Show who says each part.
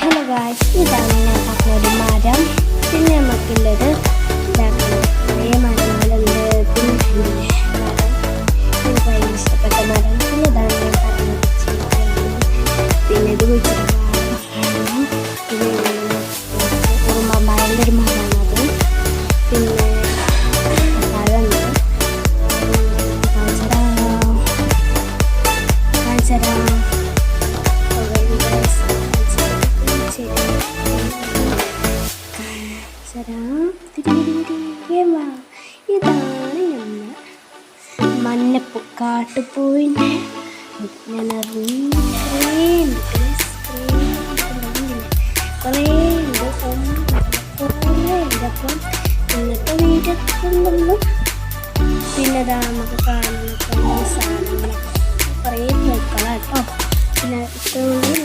Speaker 1: Hello guys, ഇതാണ് ഞാൻ പറഞ്ഞൊരു മരം. പിന്നെ നമുക്കുള്ളത് കുറേ മരങ്ങളുണ്ട്. പിന്നെ മരം എനിക്ക് ഭയങ്കര ഇഷ്ടപ്പെട്ട മരം. പിന്നെ ഇതാണ് ഞാൻ പറഞ്ഞത് പിന്നെ ഇത് കുഴിച്ചിട്ട് പിന്നെ ഉറുമ്പാമ്പായൻ്റെ ഒരു മരമാണത്. പിന്നെ പഴമുണ്ട്. കാണിച്ചരാ ഇതാണ് നമ്മൾ മഞ്ഞപ്പൂ കാട്ടുപൂവിൻ്റെ ഞാൻ കുറേ ഉണ്ട്. അപ്പം ഇന്നത്തെ വീഡിയോ കൊണ്ടൊന്നും പിന്നെ നമുക്ക് കാണുന്ന സാധനങ്ങളൊക്കെ കുറേ പൂക്കളാട്ടോ. പിന്നെ ഇത്രയും